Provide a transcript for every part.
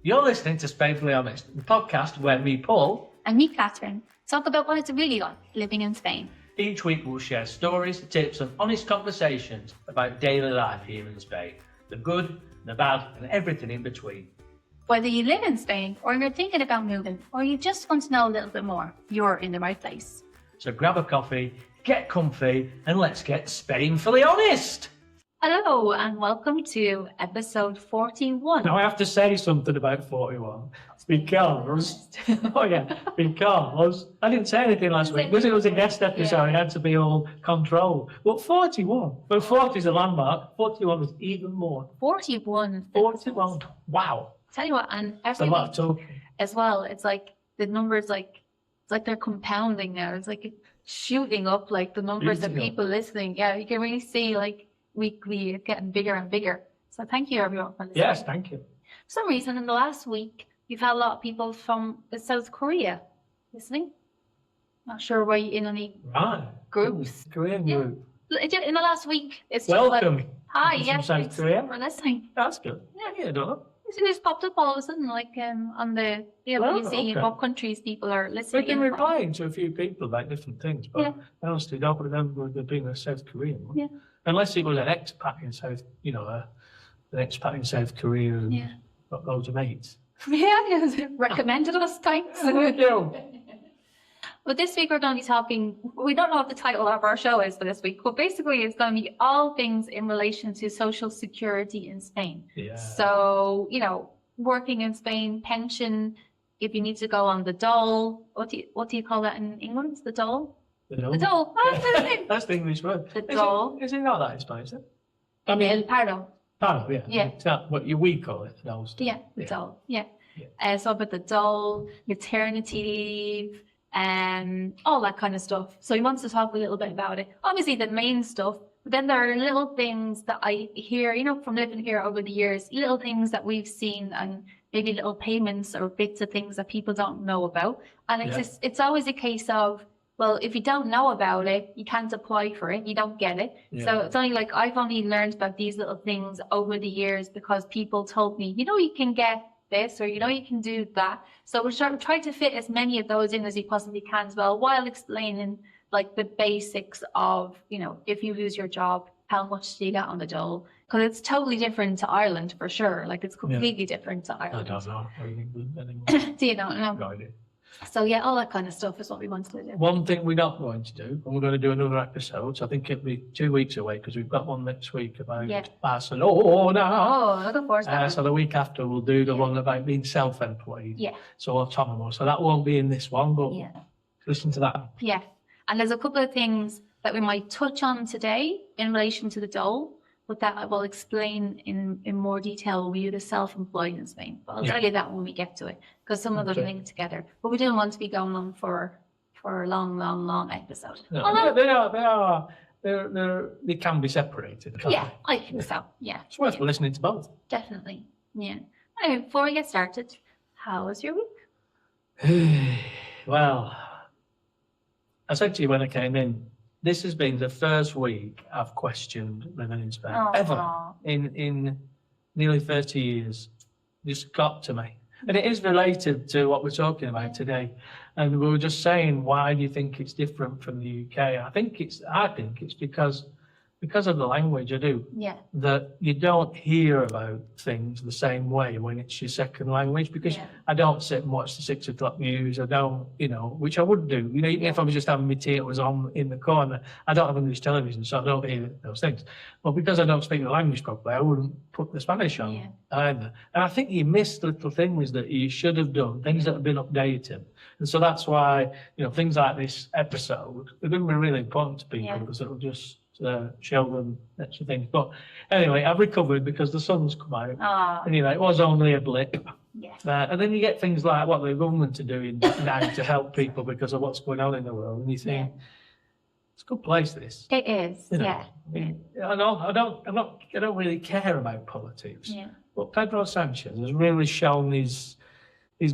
You're listening to Spainfully Honest, the podcast where me, Paul, and me, Catherine, talk about what it's really like living in Spain. Each week we'll share stories, tips and honest conversations about daily life here in Spain. The good, the bad and everything in between. Whether you live in Spain or you're thinking about moving or you just want to know a little bit more, you're in the right place. So grab a coffee, get comfy and let's get Spainfully Honest! Hello and welcome to episode 41. Now I have to say something about 41 because, because I didn't say anything last week because it was a guest episode. It had to be all controlled. But 41, but 40 is a landmark. 41 is even more. 41. Wow. Tell you what, and That's a lot of talking. As well, it's like the numbers, it's like they're compounding now. It's like shooting up, like the numbers of people listening. Yeah, you can really see weekly it's getting bigger and bigger. So thank you everyone for listening. Yes, thank you. For some reason in the last week you've had a lot of people from South Korea listening. Not sure why you're in any groups. Korean group. In the last week it's welcome. Just hi, from yes, South Korea. For listening. That's good. Yeah, I don't know. It just popped up all of a sudden, on the you see what countries people are listening. We've been replying to a few people about different things, but I honestly don't remember there being a South Korean one. Yeah. Unless it was an expat in South, an expat in South Korea and got loads of mates. Yeah, recommended us, thanks. Thank you. But this week we're going to be talking, we don't know what the title of our show is for this week, but basically it's going to be all things in relation to social security in Spain. Yeah. So, working in Spain, pension, if you need to go on the dole, what do you call that in England? The dole? The dole. The dole. Oh, that's the English word. The dole. Is it not that in Spanish? I mean, el paro. Paro, yeah. Yeah. It's not what we call it, the dole. Yeah, the dole. Yeah. So about the dole, maternity leave, all that kind of stuff. So he wants to talk a little bit about it. Obviously the main stuff, but then there are little things that I hear, from living here over the years, little things that we've seen and maybe little payments or bits of things that people don't know about. And it's always a case of, well, if you don't know about it, you can't apply for it, you don't get it. Yeah. So it's only I've only learned about these little things over the years because people told me, you can get this or you can do that. So we're trying to fit as many of those in as you possibly can as well, while explaining the basics of if you lose your job, how much do you get on the dole, because it's totally different to Ireland for sure. It's completely different to Ireland. I don't know. Do you don't know? No idea. So all that kind of stuff is what we want to do. One thing we're not going to do, and we're going to do another episode, so I think it'll be 2 weeks away because we've got one next week about Barcelona. Oh, looking forward to that. So the week after we'll do the one about being self-employed. Yeah. So autonomous. So that won't be in this one, but listen to that. Yeah. And there's a couple of things that we might touch on today in relation to the dole, but that I will explain in more detail when we do the self-employed in Spain. But I'll tell you that when we get to it, because some of them link together. But we don't want to be going on for a long episode. No, they can be separated. Yeah, I think so. Yeah. It's worth listening to both. Definitely. Yeah. Anyway, before we get started, how was your week? Well, I said to you when I came in, this has been the first week I've questioned living in Spain ever in nearly 30 years. Just got to me. And it is related to what we're talking about today. And we were just saying, why do you think it's different from the UK? I think it's because of the language, I do. Yeah. That you don't hear about things the same way when it's your second language, because I don't sit and watch the 6 o'clock news. I don't, which I would do. Even if I was just having my tea, it was on in the corner. I don't have English television, so I don't hear those things. But because I don't speak the language properly, I wouldn't put the Spanish on either. And I think you missed little things that you should have done, things that have been updated. And so that's why, things like this episode are going to be really important to people because it'll just show them extra things. But anyway, I've recovered because the sun's come out. And it was only a blip. Yeah. And then you get things like what the government are doing now to help people because of what's going on in the world. And you think, it's a good place, this. It is, I mean, I don't really care about politics. Yeah. But Pedro Sanchez has really shown his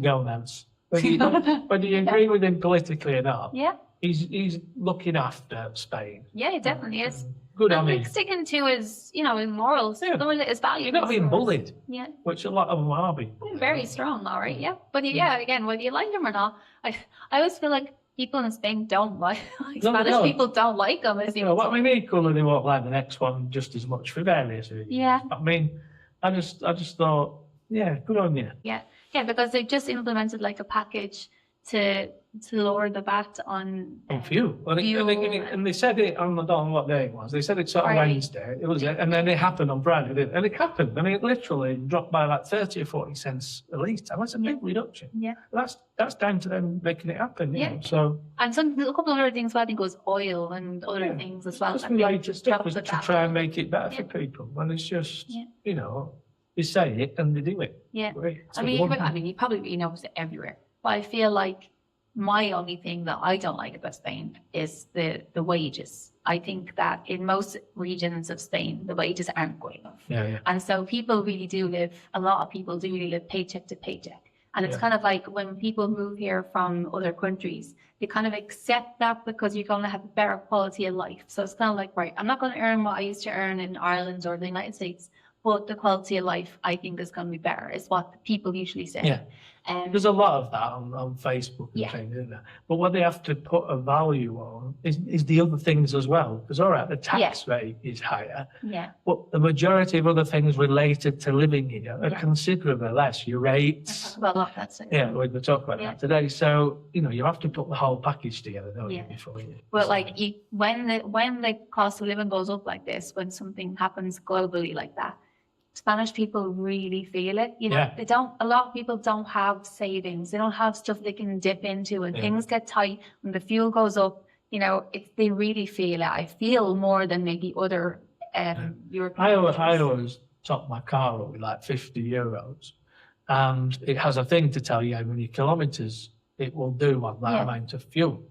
gonads. Whether you agree with him politically or not. Yeah. he's looking after Spain. Yeah, it definitely is. Good on And him. like sticking to his, you know, his morals, Yeah. knowing that his values. You're not being bullied, Yeah. which a lot of them are being bullied. Very strong, all right, yeah. But yeah, again, whether you like them or not, I always feel like people in Spain don't like No, Spanish no. people don't like them. As You know, what I mean, equally, they won't like the next one just as much for various reasons. Yeah. I mean, I just thought, yeah, good on you. Yeah, because they've just implemented like a package to lower the VAT on On fuel. fuel. And they said it on, I don't know what day it was. They said it's on Friday. Wednesday. It was, and then it happened on Friday. Didn't it? And it happened. I mean, it literally dropped by like 30 or 40 cents a litre. That's a big reduction. Yeah. That's down to them making it happen. You Yeah. know? So And a couple of other things, I think, was oil and other Yeah. things as well. just that related stuff was dropped to the try and VAT. make it better for Yeah. people. And it's just, Yeah. you know, they say it and they do it. Yeah. Great. I mean, you probably notice it everywhere. But I feel like my only thing that I don't like about Spain is the wages. I think that in most regions of Spain, the wages aren't good enough. Yeah. And so people really do live, a lot of people do really live paycheck to paycheck. And it's Yeah. kind of like when people move here from other countries, they kind of accept that because you're going to have a better quality of life. So it's kind of like, right, I'm not going to earn what I used to earn in Ireland or the United States, but the quality of life I think is going to be better, is what people usually say. Yeah. There's a lot of that on Facebook and Yeah. things, isn't there? But what they have to put a value on is the other things as well. Because all right, the tax rate is higher, Yeah. but the majority of other things related to living here are considerably less. Your rates, Well, that's it. yeah, we're talking about Yeah. that today. So you know, you have to put the whole package together, don't Yeah. you? Before you. But like when the cost of living goes up like this, when something happens globally like that, Spanish people really feel it. You know, Yeah. a lot of people don't have savings. They don't have stuff they can dip into, and Yeah. things get tight when the fuel goes up. You know, they really feel it. I feel more than maybe other European I countries. always top my car up with like €50, and it has a thing to tell you how many kilometres it will do on that Yeah. amount of fuel.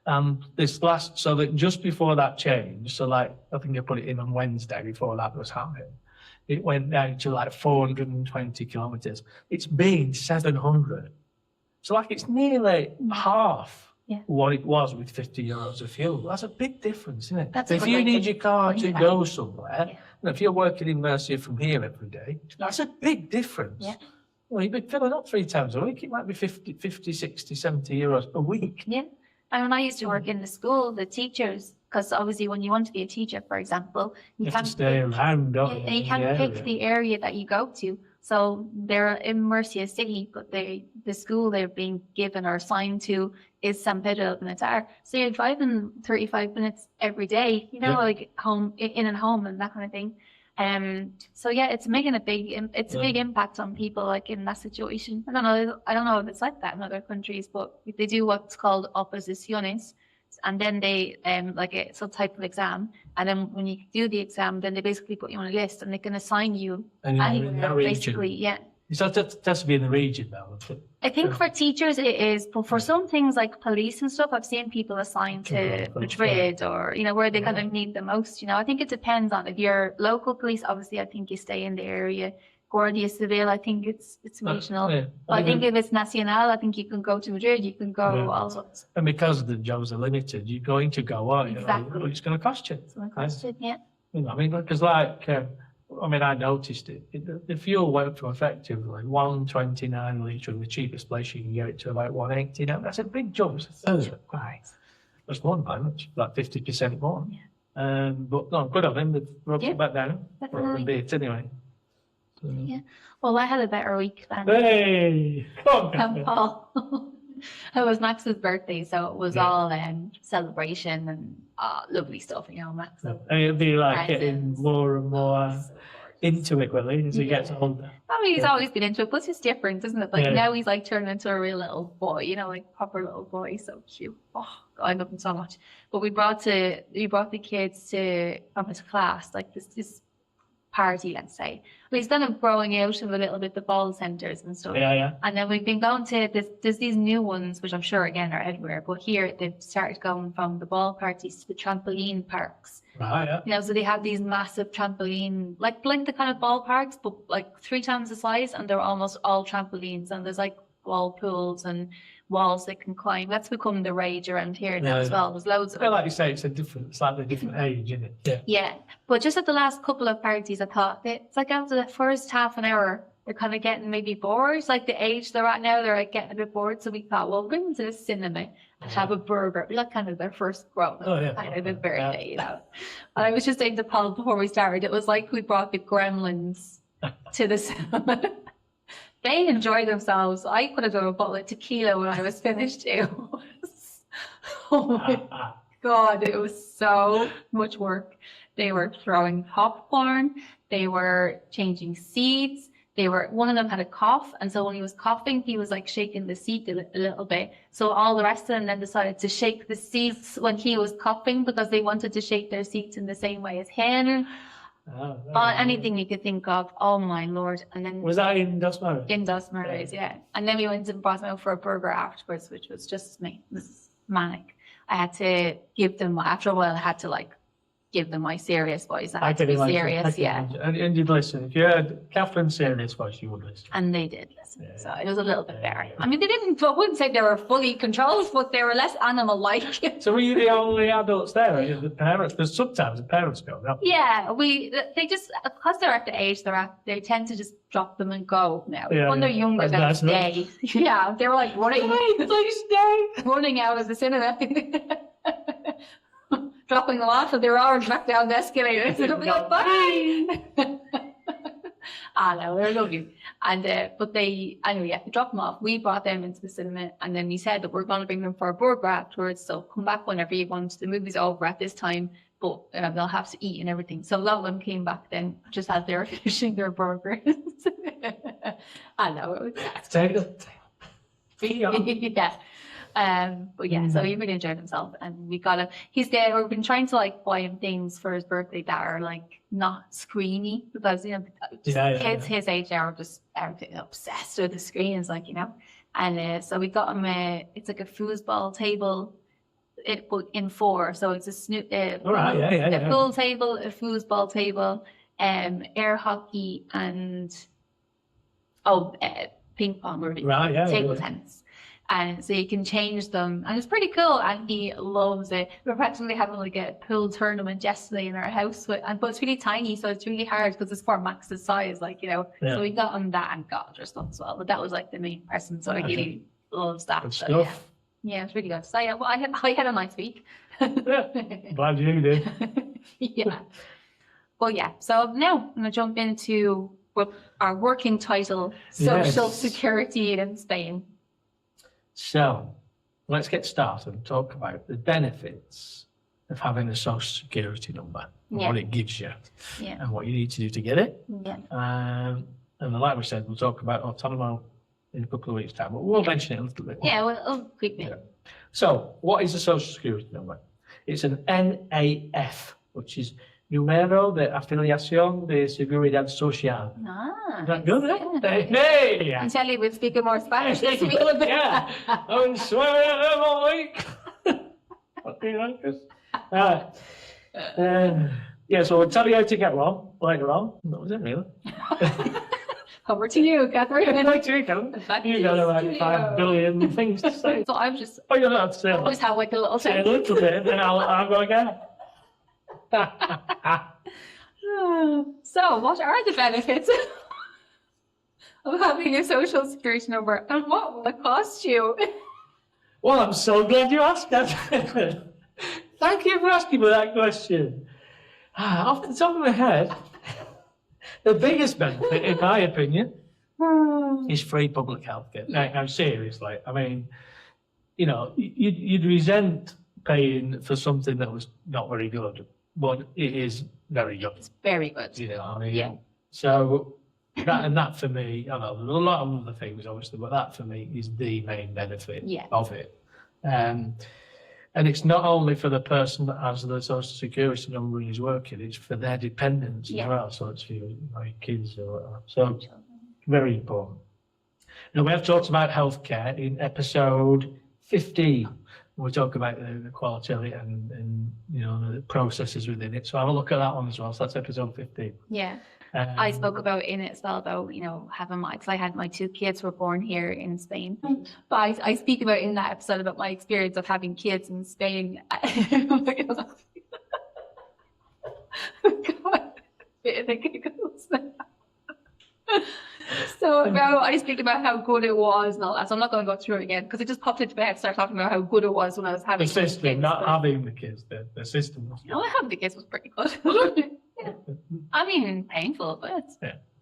So that just before that change, so like I think I put it in on Wednesday before that was happening, it went down to like 420 kilometres. It's been 700. So like it's nearly half Yeah. what it was with €50 of fuel. That's a big difference, isn't it? That's If what you I need think. your car to Yeah. go somewhere, Yeah. if you're working in Mercia from here every day, that's a big difference. Yeah. Well, you've been filling up 3 times a week. It might be 50, 60, 70 euros a week. Yeah. And when I used to work in the school, the teachers, because obviously when you want to be a teacher, for example, You have can't to stay around, don't you? you can't Yeah, pick the area that you go to. So they're in Murcia City, but the school they're being given or assigned to is San Pedro de Natar. So you're driving 35 minutes every day, you know, Yeah. like home, in and home and that kind of thing. So yeah, it's making a big impact on people like in that situation. I don't know if it's like that in other countries, but they do what's called oposiciones, and then they like some type of exam, and then when you do the exam, then they basically put you on a list and they can assign you And in anywhere, that region. basically. Yeah. So that has to be in the region now. I think for teachers it is, but for some things like police and stuff, I've seen people assigned to Madrid or, you know, where they kind of need the most, you know. I think it depends on if you're local police, obviously I think you stay in the area. Guardia Civil, I think it's regional. Yeah. But I think if it's nacional, I think you can go to Madrid, you can go Yeah. all sorts. And because the jobs are limited, you're going to go, aren't you? Exactly. But it's going to cost you. So I question, yeah. You know, I mean, because like, I noticed it. The fuel went from effectively 129 litre in the cheapest place you can get it to about 180 now. That's a big jump. It's a third. That's more by much, like 50% more. Yeah. But no, good of him. They've brought Yeah, it back down. definitely. A bit anyway. So, Yeah. Well, I had a better week than Hey! Come on. Paul. It was Max's birthday, so it was Yeah. all celebration and lovely stuff, you know, Max. And it'll be like getting Presents. more and more into it, will he, as he gets Yeah. older? I mean, he's Yeah. always been into it, but it's different, isn't it? Like Yeah. now he's like turning into a real little boy, you know, like proper little boy, so cute. Oh, God, I love him so much. But we brought the kids from his class, like this party, let's say. But he's kind of growing out of a little bit the ball centres and stuff. Yeah. And then we've been going to there's these new ones, which I'm sure again are everywhere, but here they've started going from the ball parties to the trampoline parks. Right, yeah. You know, so they have these massive trampoline, like the kind of ball parks, but like 3 times the size, and they're almost all trampolines. And there's like ball pools, and walls they can climb. That's become the rage around here now Yeah, as well. There's loads of Well, like you say, it's slightly different age, isn't it? Yeah. Yeah, but just at the last couple of parties, I thought it's like after the first half an hour, they're kind of getting maybe bored. Like the age they're at now, they're like getting a bit bored. So we thought, well, bring them to the cinema and have a burger. Like kind of their first grown kind of a birthday, you know. And I was just saying to Paul before we started, it was like we brought the gremlins to the cinema. They enjoyed themselves. I could have done a bottle of tequila when I was finished too. Oh my God, it was so much work. They were throwing popcorn. They were changing seats. One of them had a cough. And so when he was coughing, he was like shaking the seat a little bit. So all the rest of them then decided to shake the seats when he was coughing because they wanted to shake their seats in the same way as him. Anything you could think of. Oh my Lord. And then Was that in Dustmarrow? in Dustmarrow, yeah. And then we went and brought them out for a burger afterwards, which was just me. It was manic. I had to give them, after a while, I had to like give them my serious voice. I had to be serious, yeah. And you'd listen. If you heard Catherine's serious voice, you would listen. And they did listen. Yeah. So it was a little bit better. I mean, I wouldn't say they were fully controlled, but they were less animal-like. So were you the only adults there? Or you the parents? Because sometimes the parents go, no. Yeah, they just, because they're at the age they're at, they tend to just drop them and go now. Yeah, when they're younger, they'll stay. Yeah, they were like running out of the cinema. Dropping them off, and they were already back down the escalator. So they'll be like, bye. No, they're lovely. And but they dropped them off. We brought them into the cinema, and then we said that we're going to bring them for a burger afterwards. So come back whenever you want. The movie's over at this time, but they'll have to eat and everything. So a lot of them came back then, just as they were finishing their burgers. I know it was yeah. But yeah, so he really enjoyed himself, and we got him. He's there. We've been trying to like buy him things for his birthday that are like not screeny, because kids his age now are just obsessed with the screens, like And so we got him it's like a foosball table, but in four. So it's a pool table, a foosball table, air hockey, and ping pong or table tennis. And so you can change them, and it's pretty cool, and he loves it. We're practically having like a pool tournament yesterday in our house, but it's really tiny, so it's really hard because it's for Max's size, So we got him that and got other stuff as well, but that was like the main person, so he loves that. Good so, stuff. Yeah, it's really good. So yeah, well, I had a nice week. Glad you did. Yeah. Well, yeah. So now I'm gonna jump into our working title: Social Security in Spain. So, let's get started and talk about the benefits of having a social security number, and what it gives you, and what you need to do to get it. Yeah. And like we said, we'll talk about autonomo in a couple of weeks' time, but we'll mention it a little bit more. Yeah, well, quickly. Yeah. So, what is a social security number? It's an NAF, which is Número de Afiliación de Seguridad Social. Is that good, eh? Hey! I tell you, we're speaking more Spanish this week. Yeah. I've been swearing at them all week. What do you like this? So we'll tell you how to get one later on. That was it, really. Over to you, Catherine. Back to you, Catherine. You got about 5 billion things to say. So I'm just... Oh, you don't have to say that. Always have like a little Say a little bit, and I'll go again. So, what are the benefits of having a social security number, and what will it cost you? Well, I'm so glad you asked that. Thank you for asking me that question. Off the top of my head, the biggest benefit, in my opinion, is free public healthcare. Now, seriously, I mean, you'd resent paying for something that was not very good, but it is very good. It's very good. So that for me, I know there's a lot of other things obviously, but that for me is the main benefit of it. And it's not only for the person that has the social security number and is working, it's for their dependents as well. So it's for your kids or whatever. So very important. Now we have talked about healthcare in episode 15. We talk about the quality of it and the processes within it. So have a look at that one as well. So that's episode 15. Yeah. I spoke about in it as well about, you know, having my, because I had my 2 kids were born here in Spain. But I speak about in that episode about my experience of having kids in Spain. So about, I speak about how good it was and all that. So I'm not going to go through it again because it just popped into my head. Start talking about how good it was when I was having The system, kids. not having the kids, the system. No, having the kids was pretty good. Yeah. I mean, painful, but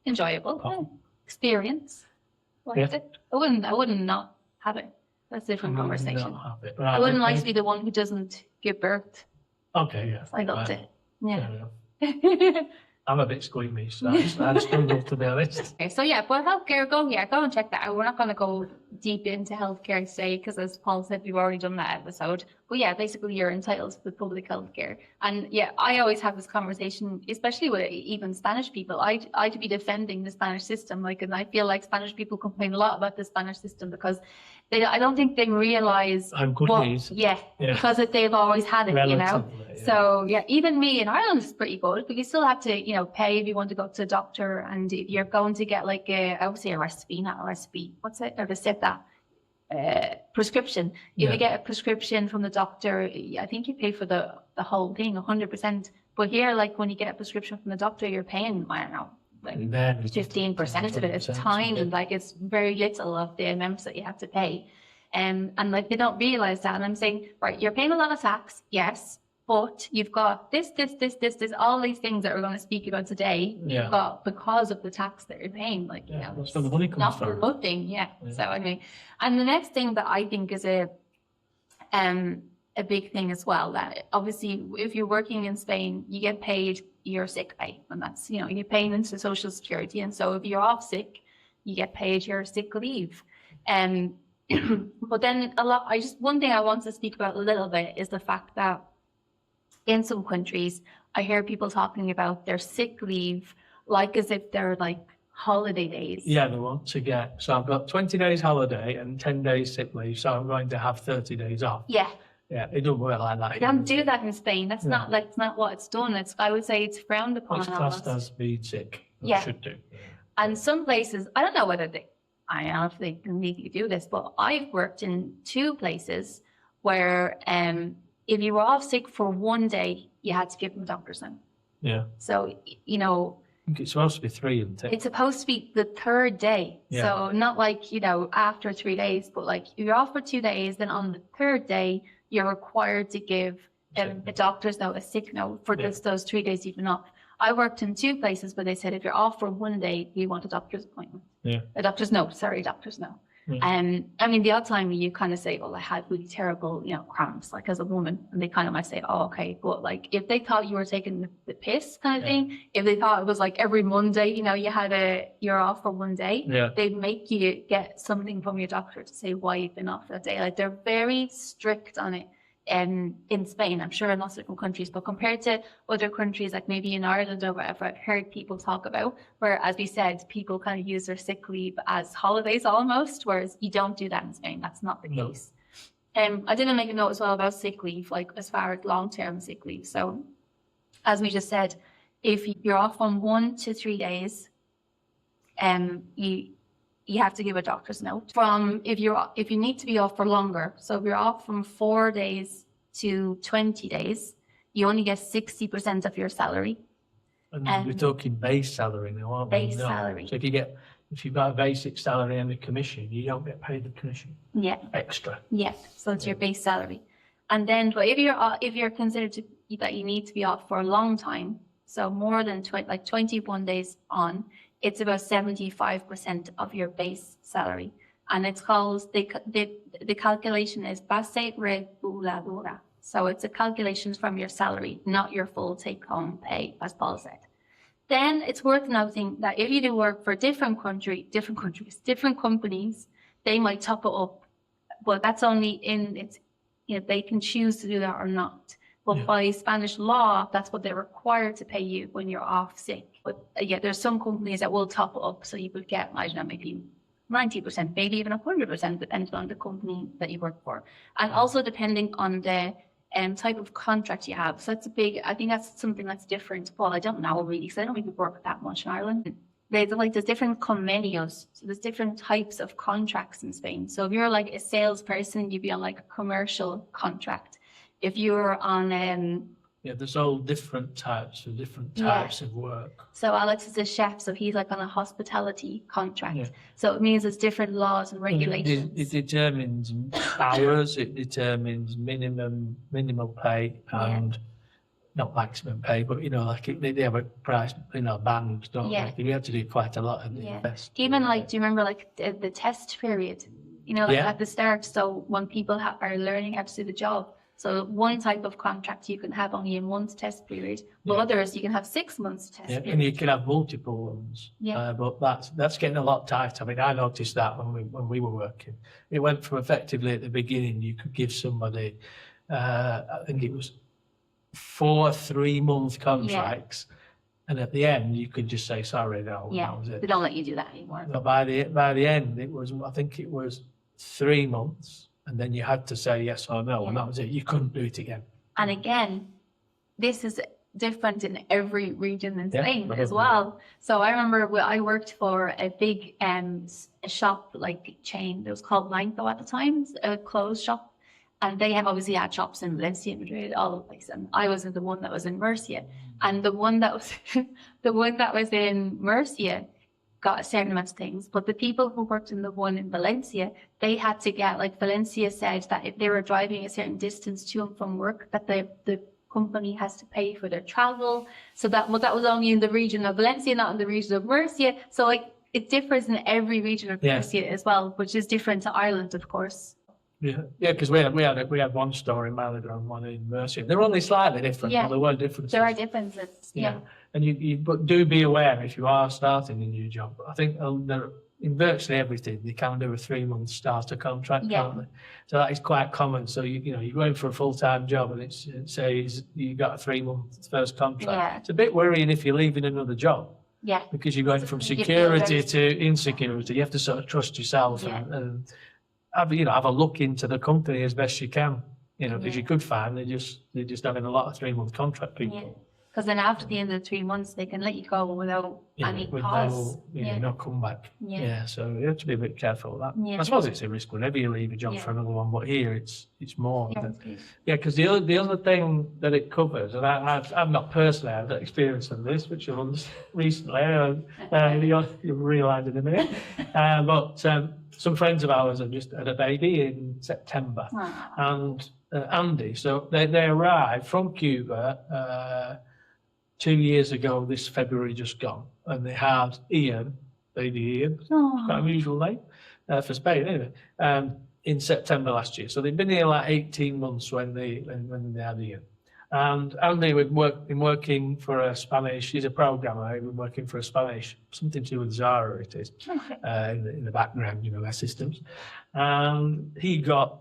enjoyable. Oh. Experience. Liked it. I wouldn't not have it. That's a different conversation. Not have it. I wouldn't like to be the one who doesn't give birth. Okay, yeah. I loved it. Yeah. I'm a bit squeamish, so I struggle, to be honest. Okay, so yeah, but healthcare, go and check that out. We're not going to go deep into healthcare today because, as Paul said, we've already done that episode. But yeah, basically you're entitled to the public healthcare. And yeah, I always have this conversation, especially with even Spanish people. I'd be defending the Spanish system, like, and I feel like Spanish people complain a lot about the Spanish system because I don't think they realize how good it is. Yeah, because they've always had it, you know. Yeah. So yeah, even me in Ireland is pretty good, but you still have to, you know, pay if you want to go to a doctor, and if you're going to get like I would say a recipe, not a recipe. What's it? Or to set that prescription. If you get a prescription from the doctor, I think you pay for the whole thing, 100%. But here, like when you get a prescription from the doctor, you're paying, I don't know, like 15% of it. It's tiny, like it's very little of the amounts that you have to pay. And like they don't realize that. And I'm saying, right, you're paying a lot of tax, yes, but you've got this, all these things that we're going to speak about today. You've got because of the tax that you're paying, like, you know, that's where the money comes not from. for nothing, So anyway, and the next thing that I think is a big thing as well, that obviously if you're working in Spain, you get paid your sick pay, and that's, you know, you're paying into Social Security, and so if you're off sick, you get paid your sick leave. But then one thing I want to speak about a little bit is the fact that in some countries, I hear people talking about their sick leave like as if they're like holiday days. Yeah, they want to get, so I've got 20 days holiday and 10 days sick leave, so I'm going to have 30 days off. Yeah, it doesn't work like that. You don't do that in Spain. That's not like, it's not what it's done. I would say it's frowned upon. It's classed as being sick. Should do. And some places, I don't know whether I don't know if they can legally do this, but I've worked in 2 places where if you were off sick for 1 day, you had to give them a doctor's note. Yeah. So, you know, I think it's supposed to be 3, isn't it? It's supposed to be the 3rd day. So not like, you know, after 3 days, but like if you're off for 2 days, then on the 3rd day, you're required to give a doctor's note, a sick note for those 3 days you've been off. I worked in 2 places where they said if you're off for 1 day, you want a doctor's appointment. A doctor's note. I mean, the odd time you kind of say, well, I had really terrible, you know, cramps, like as a woman, and they kind of might say, oh, okay. But like if they thought you were taking the piss kind of thing, if they thought it was like every Monday, you know, you're off for 1 day, they'd make you get something from your doctor to say why you've been off that day. Like they're very strict on it. In Spain, I'm sure in lots of different countries, but compared to other countries, like maybe in Ireland or whatever, I've heard people talk about, where, as we said, people kind of use their sick leave as holidays almost, whereas you don't do that in Spain. That's not the case. I didn't make a note as well about sick leave, like as far as long-term sick leave. So, as we just said, if you're off on 1 to 3 days, you have to give a doctor's note. If you need to be off for longer, so if you're off from 4 days to 20 days, you only get 60% of your salary. And we're talking base salary now, aren't we? Base salary. So if you've got a basic salary and a commission, you don't get paid the commission. Extra. So it's your base salary. And then, but if you're considered that you need to be off for a long time, so more than 21 days on, it's about 75% of your base salary. And it's called, the calculation is base reguladora. So it's a calculation from your salary, not your full take-home pay, as Paul said. Then it's worth noting that if you do work for different companies, they might top it up. But that's only they can choose to do that or not. But by Spanish law, that's what they're required to pay you when you're off sick. But there's some companies that will top it up, so you would get, I don't know, maybe 90%, maybe even 100%, depending on the company that you work for, and also depending on the type of contract you have. So that's I think that's something that's different. Well, I don't know really, because I don't really work that much in Ireland. There's different convenios. So there's different types of contracts in Spain. So if you're like a salesperson, you'd be on like a commercial contract. If you're on there's all different types of work. So Alex is a chef, so he's like on a hospitality contract. So it means there's different laws and regulations. It determines hours, it determines minimum pay and not maximum pay, but they have a price, band, don't they? You have to do quite a lot of the best. Even like, do you remember like the test period? At the start, so when people are learning how to do the job. So one type of contract you can have only a month's test period, but others you can have 6 months test period. And you can have multiple ones. But that's getting a lot tighter. I mean, I noticed that when we were working. It went from effectively at the beginning you could give somebody, I think it was 4 3-month contracts, and at the end you could just say sorry, no, that was it. They don't let you do that anymore. But by the end I think it was 3 months. And then you had to say yes or no, and that was it. You couldn't do it again. And again, this is different in every region in Spain as well. So I remember I worked for a big shop, like chain that was called Blanco at the time, a clothes shop. And they obviously had shops in Valencia, Madrid, all the place. And I was the one that was in Murcia. And the one that was in Murcia got a certain amount of things, but the people who worked in the one in Valencia, they had to get, like Valencia said that if they were driving a certain distance to and from work, that the company has to pay for their travel. So that was only in the region of Valencia, not in the region of Murcia. So like it differs in every region of Murcia as well, which is different to Ireland, of course. Because we had one store in Malaga and one in Murcia. They're only slightly different, but there were differences. There are differences. And but do be aware if you are starting a new job. I think in virtually everything they can do a 3-month starter contract, can't they? So that is quite common. So you're going for a full-time job and it says you got a 3-month first contract. It's a bit worrying if you're leaving another job. Because you're going from security to insecurity. You have to sort of trust yourself and have a look into the company as best you can. Because you could find they're just having a lot of 3-month contract people. Because then after the end of the 3 months, they can let you go without any cause. No comeback. So you have to be a bit careful of that. I suppose it's a risk whenever you leave a job for another one, but here it's more. Because the other thing that it covers, and I've not personally had experience of this, which I've understood recently, you'll realise in a minute, but some friends of ours have just had a baby in September, and Andy, so they arrived from Cuba 2 years ago, this February just gone, and they had Ian, baby Ian, quite an unusual name for Spain anyway, in September last year. So they've been here like 18 months when they had Ian. And Andy had been working for a Spanish, he's a programmer, he'd been working for a Spanish, something to do with Zara it is, in the background, their systems. And he got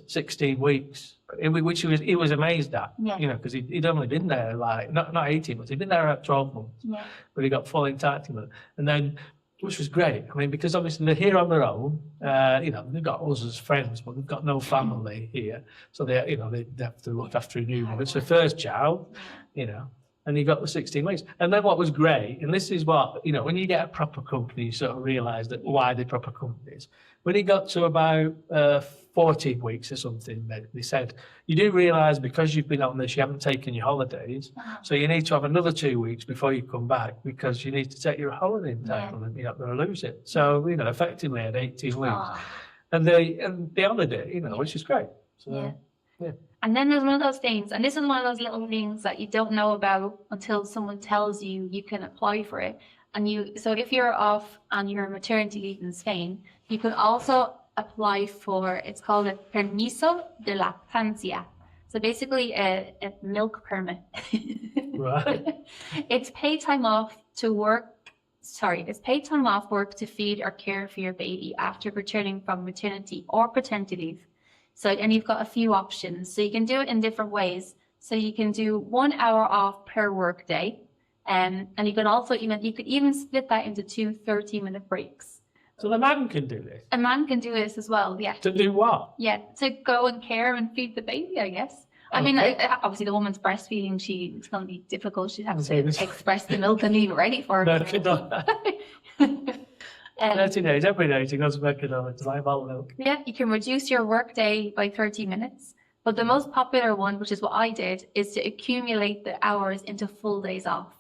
16 weeks, which he was amazed at, because he'd only been there like, not 18 months, he'd been there at 12 months, but he got full entitlement. And then, which was great, I mean, because obviously they're here on their own, they've got us as friends, but they've got no family here, so they have to look after a newborn. It's the first child, and he got the 16 weeks. And then what was great, and this is what, when you get a proper company, you sort of realise that why they're proper companies. When he got to about 14 weeks or something, they said, you do realise because you've been on this, you haven't taken your holidays, so you need to have another 2 weeks before you come back because you need to take your holiday entitlement, you're not going to lose it. So, effectively at 18 weeks. And they honoured it, which is great. So, And then there's one of those things, and this is one of those little things that you don't know about until someone tells you you can apply for it. So if you're off on your maternity leave in Spain, you can also apply for, it's called a permiso de lactancia. So basically a milk permit. Right. It's paid time off work to feed or care for your baby after returning from maternity or paternity leave. So, and you've got a few options. So you can do it in different ways. So you can do 1 hour off per work day. And you can also you could even split that into 2 30-minute breaks. So the man can do this. A man can do this as well, yeah. To do what? Yeah, to go and care and feed the baby, I guess. I mean, obviously the woman's breastfeeding, it's going to be difficult. She'd have to express the milk and leave it ready for her. No, she don't. 30 days, every day she goes to make it over to buy a bottle of milk. Yeah, you can reduce your work day by 30 minutes. But the most popular one, which is what I did, is to accumulate the hours into full days off.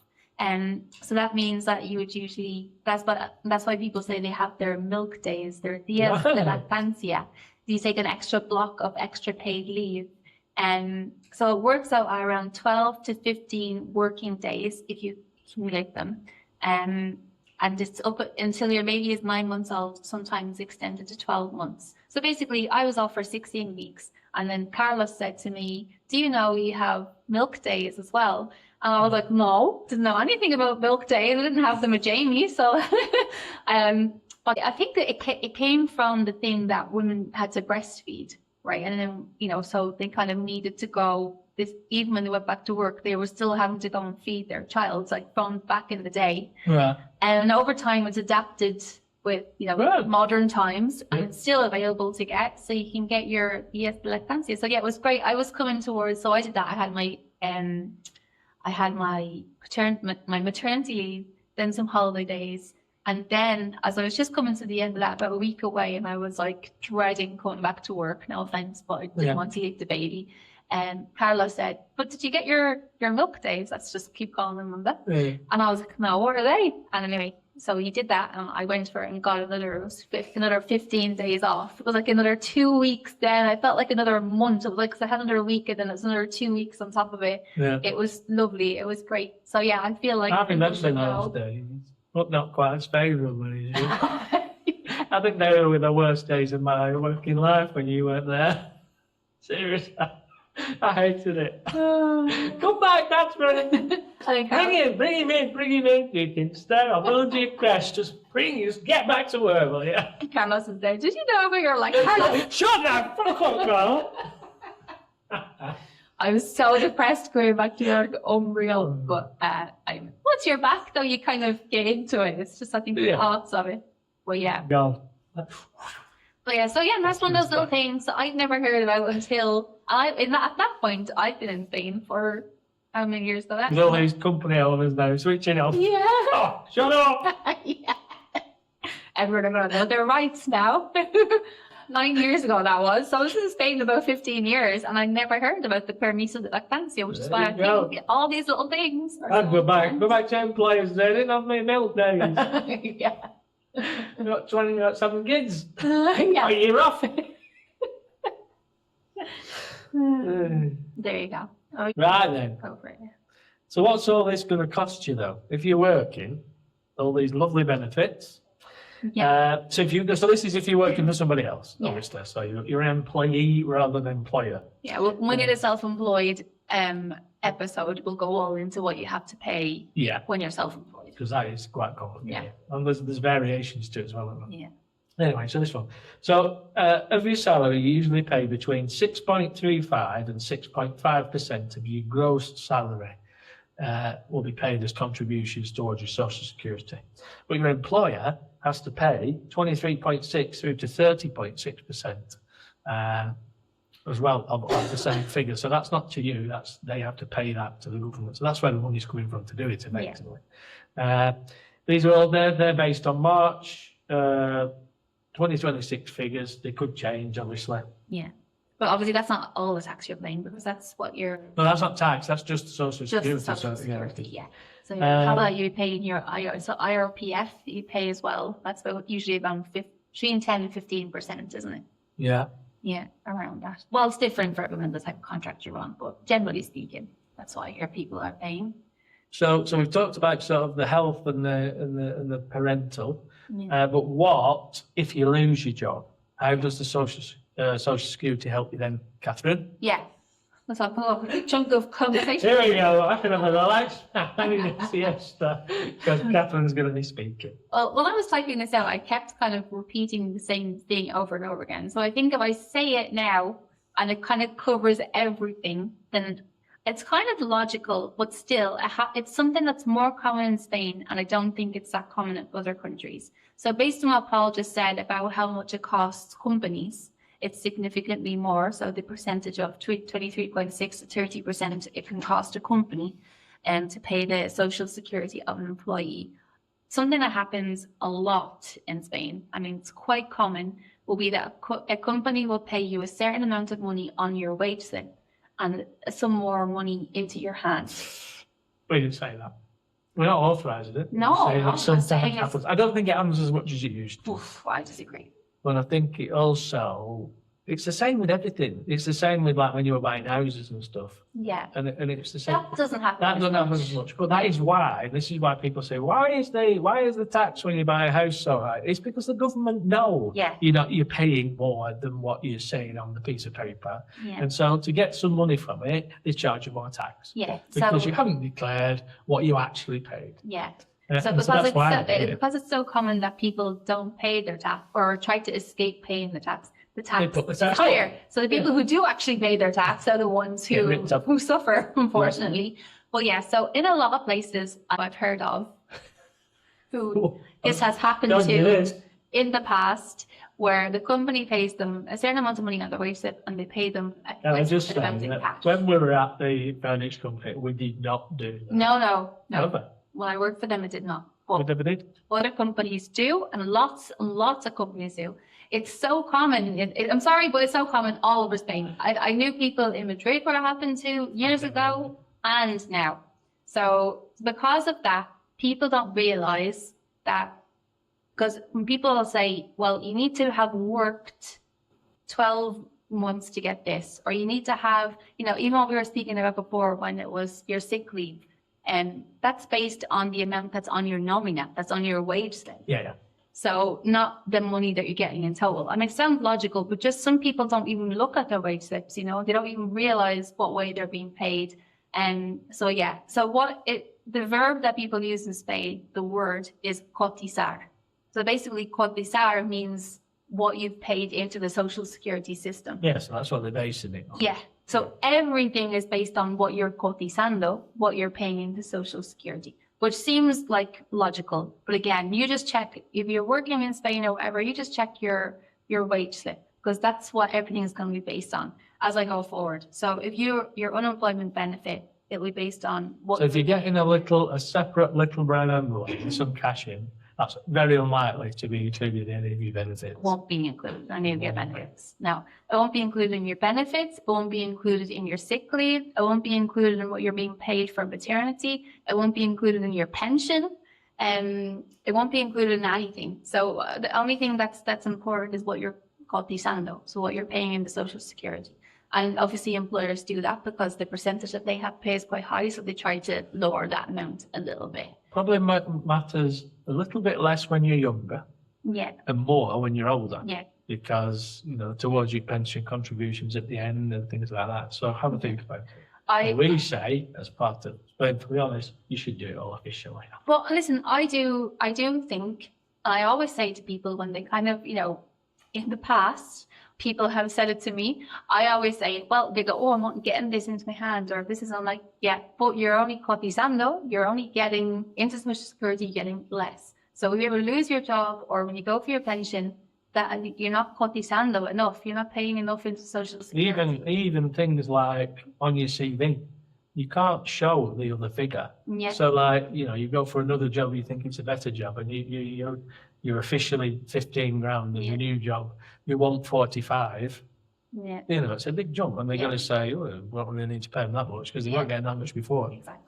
So that means that you would usually, that's why people say they have their milk days, their días de lactancia. You take an extra block of extra paid leave. So it works out at around 12 to 15 working days if you accumulate them. And it's up until your baby is 9 months old, sometimes extended to 12 months. So basically, I was off for 16 weeks. And then Carlos said to me, do you know you have milk days as well? And I was like, no, didn't know anything about milk days. I didn't have them with Jamie. So, but I think that it came from the thing that women had to breastfeed, right? And then, so they kind of needed to go, even when they went back to work, they were still having to go and feed their child, like from back in the day. Right. And over time, it's adapted with, modern times, and it's still available to get. So you can get your días de lactancia. So yeah, it was great. I was coming towards, so I did that. I had my maternity leave, then some holiday days. And then as I was just coming to the end of that, about a week away, and I was like dreading coming back to work, no offense, but I didn't want to leave the baby. And Carlos said, but did you get your milk days? Let's just keep calling them that. And I was like, no, what are they? And anyway, so he did that, and I went for it and got another 15 days off. It was like another 2 weeks then. I felt like another month. It was like, 'cause I had another week, and then it's another 2 weeks on top of it. Yeah. It was lovely. It was great. So yeah, I feel like... I think that's been those days, but not quite as favourable as you. I think they were the worst days of my working life when you weren't there. Seriously. I hated it. Come back, that's right. Bring him in. You can stay. I'll build you a crash. Just get back to work, will you? Carlos is there. Did you know we were like, Carlos? Shut up, fuck up, girl. I was so depressed going back to work, unreal. But once you're back, though, you kind of get into it. It's just, I think, the thoughts of it. Well, yeah. Go. But yeah, so yeah, that's one of those little things that I'd never heard about until at that point I'd been in Spain for how many years though? There's all these company owners now switching off. Yeah. Oh, shut up. Yeah. Everyone are going to know their rights now. 9 years ago that was. So I was in Spain about 15 years, and I never heard about the permiso de lactancia, which is why I think all these little things. I'd go back to employers. They didn't have me milk days. Yeah. You got 7 kids. Yeah. A year off. There you go. Oh, right then. Go for it. So what's all this going to cost you though? If you're working, all these lovely benefits. Yeah. So this is if you're working for somebody else, obviously. So you're an employee rather than employer. Yeah. Well, when you're a self-employed episode, we'll go all into what you have to pay. Yeah. When you're self-employed. Because that is quite complicated. Yeah. And there's variations to it as well. Isn't there? Yeah. Anyway, so this one. So of your salary, you usually pay between 6.35 and 6.5% of your gross salary will be paid as contributions towards your social security. But your employer has to pay 23.6 through to 30.6% as well of the same figure. So that's not to you, they have to pay that to the government. So that's where the money's coming from to do it effectively. Yeah. These are all they're based on March 2026 figures. They could change, obviously. Yeah. But obviously that's not all the tax you're paying, because that's what you're... No, that's not tax, that's just social security. Just social security, yeah. So how about you paying your IRPF you pay as well? That's usually about between 10 and 15%, isn't it? Yeah. Yeah, around that. Well, it's different for everyone, the type of contract you're on, but generally speaking, that's what your people are paying. So we've talked about sort of the health and the parental, but what if you lose your job? How does the social security help you then, Catherine? Yeah, let's have a big chunk of conversation. Here we go. I can have a relaxed siesta because Catherine's going to be speaking. Well, when I was typing this out, I kept kind of repeating the same thing over and over again. So I think if I say it now and it kind of covers everything, then It's kind of logical, but still, it's something that's more common in Spain, and I don't think it's that common in other countries. So based on what Paul just said about how much it costs companies, it's significantly more. So the percentage of 23.6 to 30% it can cost a company to pay the social security of an employee. Something that happens a lot in Spain, I mean, it's quite common, will be that a company will pay you a certain amount of money on your wage slip and some more money into your hand. We didn't say that. We're not authorising it. No, We're saying I'm that sometimes saying it's- happens. I don't think it happens as much as it used to. Oof, I disagree. But I think it also, it's the same with everything. It's the same with like when you were buying houses and stuff. Yeah. And it's the same. That doesn't happen. That doesn't happen as much. But that is why, this is why people say, why is the tax when you buy a house so high? It's because the government know Yeah. you're paying more than what you're saying on the piece of paper. Yeah. And so to get some money from it, they charge you more tax. Yeah. Because So, you haven't declared what you actually paid. yeah. And So so because that's why. because it's so common that people don't pay their tax or try to escape paying the tax put the is tax higher. up. So the people who do actually pay their tax are the ones Get ripped up. who suffer, unfortunately. But yeah, so in a lot of places I've heard of who this has happened Don't do to this. in the past, where the company pays them a certain amount of money on their wage slip and they pay them And I just an amount saying in that cash. when we were at the furniture company, we did not do that. No. Never. When I worked for them, it did not. We But never did. other companies do, and lots of companies do. It's so common. I'm sorry, but it's so common all over Spain. I knew people in Madrid where it happened to years ago and now. So because of that, people don't realize that, because when people will say, well, you need to have worked 12 months to get this, or you need to have, even what we were speaking about before when it was your sick leave, and that's based on the amount that's on your nómina, that's on your wage slip. Yeah. So not the money that you're getting in total. I mean, it sounds logical, but just some people don't even look at their wage slips, they don't even realize what way they're being paid. And so, yeah. So the verb that people use in Spain, the word is cotizar. So basically cotizar means what you've paid into the social security system. Yes, that's what they're basing it on. Yeah. So everything is based on what you're cotizando, what you're paying into social security, which seems like logical. But again, you just check, if you're working in Spain or whatever, you just check your wage slip, because that's what everything is going to be based on as I go forward. So if your unemployment benefit, it'll be based on what. So if you're getting a separate little brown envelope with some cash in, that's very unlikely to be included in any of your benefits. Won't be included in any of your benefits. No, it won't be included in your benefits. It won't be included in your sick leave. It won't be included in what you're being paid for maternity. It won't be included in your pension. It won't be included in anything. So the only thing that's important is what you're cotizando, so what you're paying in the social security. And obviously employers do that because the percentage that they have to pay is quite high, so they try to lower that amount a little bit. Probably matters a little bit less when you're younger Yeah, and more when you're older. yeah. Because, towards your pension contributions at the end and things like that. So have a think about it. I We say, as part of, but to be honest, you should do it all officially. Well, listen, I do think, I always say to people when they kind of, in the past, people have said it to me, I always say, well, they go, oh, I'm not getting this into my hand, or this is, I'm like, yeah, but you're only cotizando, you're only getting into social security, you're getting less. So if you ever lose your job, or when you go for your pension, that you're not cotizando enough, you're not paying enough into social security. Even things like on your CV, you can't show the other figure. Yeah. So you go for another job, you think it's a better job, and you're officially 15 grand in Yeah. a new job. You want 45. Yeah. It's a big jump, and they're Yeah. going to say, oh, we don't really need to pay them that much because they Yeah. weren't getting that much before. Exactly.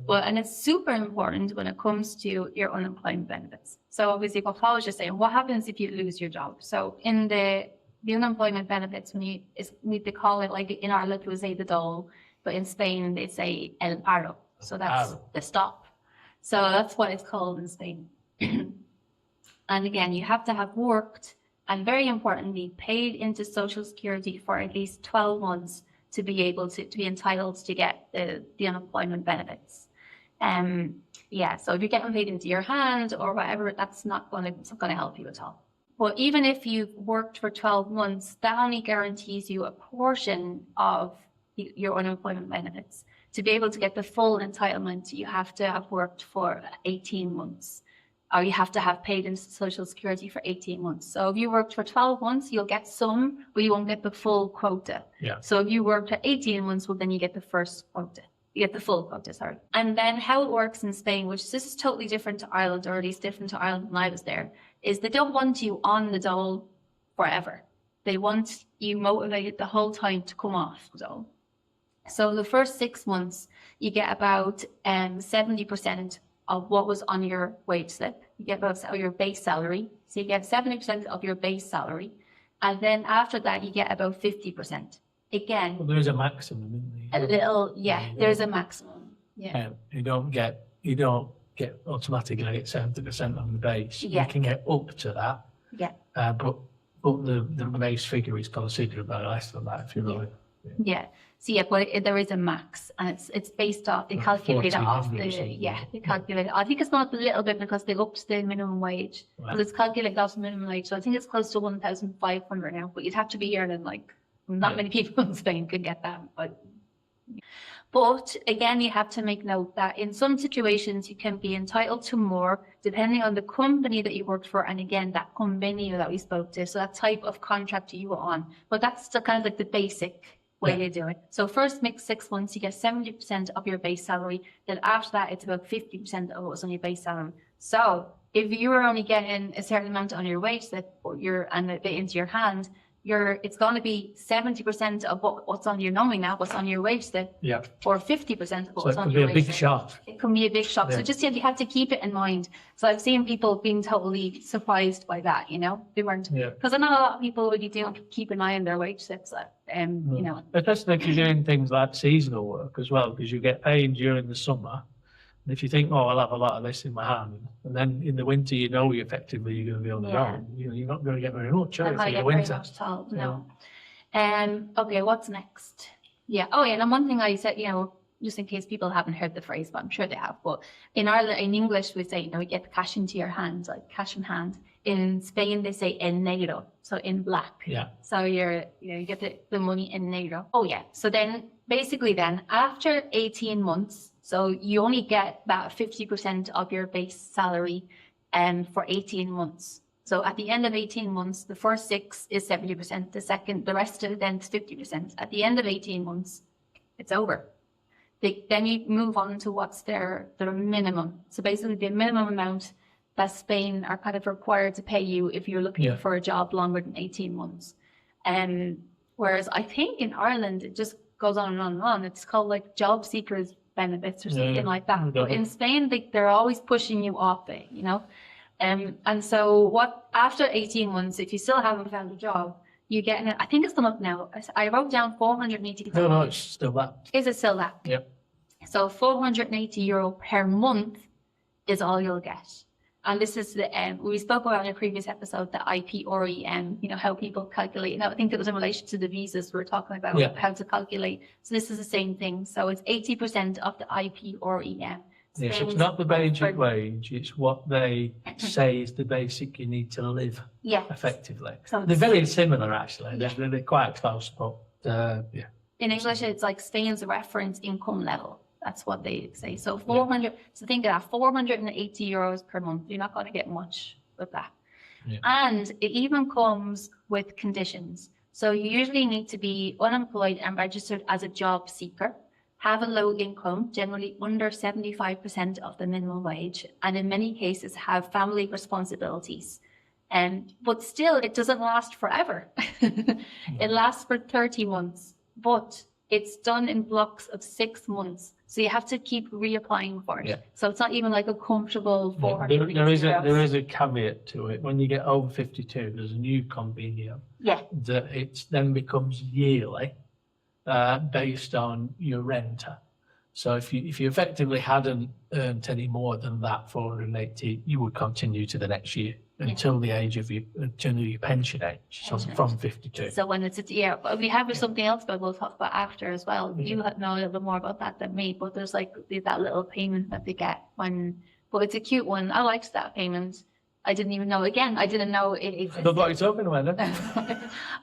Well, and it's super important when it comes to your unemployment benefits. So obviously what Paul was just saying, what happens if you lose your job? So in the unemployment benefits, they call it, like in Ireland we say the dole, but in Spain they say el paro. So that's the stop. So that's what it's called in Spain. And again, you have to have worked and, very importantly, paid into Social Security for at least 12 months to be able to be entitled to get the unemployment benefits. So if you're getting paid into your hand or whatever, it's not going to help you at all. But even if you've worked for 12 months, that only guarantees you a portion of your unemployment benefits. To be able to get the full entitlement, you have to have worked for 18 months, or you have to have paid into Social Security for 18 months. So if you worked for 12 months, you'll get some, but you won't get the full quota. Yeah. So if you worked for 18 months, well, then you get the first quota. You get the full quota, sorry. And then how it works in Spain, which this is totally different to Ireland, or at least different to Ireland when I was there, is they don't want you on the dole forever. They want you motivated the whole time to come off the dole. So the first 6 months, you get about 70% of what was on your wage slip. You get about your base salary. So you get 70% of your base salary. And then after that, you get about 50%. Again, Well, there's a maximum, isn't there? a little, yeah, there's a maximum. Yeah. You don't get automatically get 70% on the base. Yeah. You can get up to that. Yeah. But the base figure is considerably less than that, if you really. Yeah. So yeah, but there is a max, and it's based off, they Like calculate it off 1400 or the, something. yeah, they calculate it. I think it's not a little bit because they upped the minimum wage. Right. But it's calculated off the minimum wage. So I think it's close to 1,500 now, but you'd have to be earning like, not Yeah. many people in Spain could get that. But again, you have to make note that in some situations you can be entitled to more depending on the company that you worked for. And again, that convenio that we spoke to. So that type of contract you were on. But that's the kind of like the basic way they do it. So first mixed 6 months, you get 70% of your base salary. Then after that, it's about 50% of what was on your base salary. So if you were only getting a certain amount on your wage slip or and a bit into your hand, it's going to be 70% of what's on your nómina, what's on your wage slip, Yeah. or 50% of So what's it on could be your a wage big slip. shock. It can be a big shock. Yeah. So just you have to keep it in mind. So I've seen people being totally surprised by that, they weren't. Yeah. Because I know a lot of people really do keep an eye on their wage slips, Especially if you're doing things like seasonal work as well, because you get paid during the summer. And if you think, oh, I'll have a lot of this in my hand, and then in the winter, you're going to be on your Yeah. own. You're not going to get very much I'm out not in the get very winter. much told, no. Okay, what's next? Yeah. Oh, yeah. And one thing I said, just in case people haven't heard the phrase, but I'm sure they have. But in Ireland, in English, we say, you get the cash into your hand, like cash in hand. In Spain, they say en negro, so in black. Yeah. So you get the money in negro. Oh, yeah. So then basically after 18 months, so you only get about 50% of your base salary for 18 months. So at the end of 18 months, the first 6 is 70%, the rest of it then is 50%. At the end of 18 months, it's over. Then you move on to what's their minimum. So basically the minimum amount that Spain are kind of required to pay you if you're looking for a job longer than 18 months. Whereas I think in Ireland, it just goes on and on and on. It's called like job seekers benefits or something like that. But in Spain, they're always pushing you off it, and so after 18 months, if you still haven't found a job, you get, I think it's come up now. I wrote down 480. No, it's still that. Is it still that? Yep. So €480 per month is all you'll get. And this is we spoke about in a previous episode, the IPREM, how people calculate. Now, I think it was in relation to the visas we were talking about, how to calculate. So this is the same thing. So it's 80% of the IPREM. Yes, it's not the basic wage, it's what they say is the basic you need to live effectively. So they're very similar, actually. They're quite close, but yeah. In English, it's like Spain's reference income level. That's what they say. So so think of that, €480 per month. You're not going to get much with that. Yeah. And it even comes with conditions. So you usually need to be unemployed and registered as a job seeker, have a low income, generally under 75% of the minimum wage, and in many cases have family responsibilities. But still, it doesn't last forever. It lasts for 30 months, but it's done in blocks of 6 months. So you have to keep reapplying for it. Yeah. So it's not even like a comfortable 400 there is a caveat to it. When you get over 52, there's a new convenio. Yeah. That it then becomes yearly, based on your renter. So if you effectively hadn't earned any more than that 480, you would continue to the next year until the age of until your pension age, so from 52. So when it's but we have something else that we'll talk about after as well. You know a little bit more about that than me, but there's like that little payment that they get but it's a cute one. I liked that payment. I didn't even know. Again, I didn't know it existed. That's what you're talking about, then.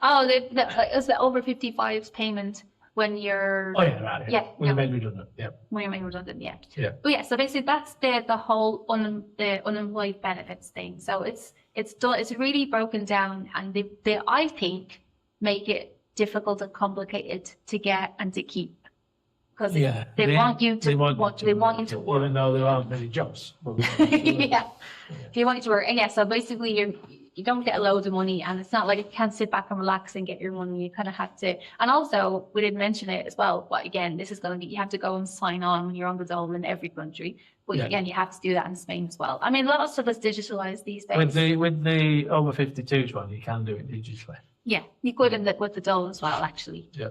Oh, it was the over 55s payment. when you're Oh yeah, right. yeah, When you're no. made redundant. Yeah. when you're made redundant, yeah. Yeah. But yeah, so basically that's the whole the unemployed benefits thing. So it's really broken down, and they I think make it difficult and complicated to get and to keep, because they want you to work. Even though there aren't many jobs. Yeah, they want you to work. And yeah, so basically you don't get a load of money, and it's not like you can't sit back and relax and get your money. You kind of have to. And also, we didn't mention it as well, but again, this is going to be, you have to go and sign on when you're on the dole in every country. But again, you have to do that in Spain as well. I mean, a lot of stuff is digitalized these days. With the over 52s one, you can do it digitally. Yeah, you could with the dole as well, actually. Yeah.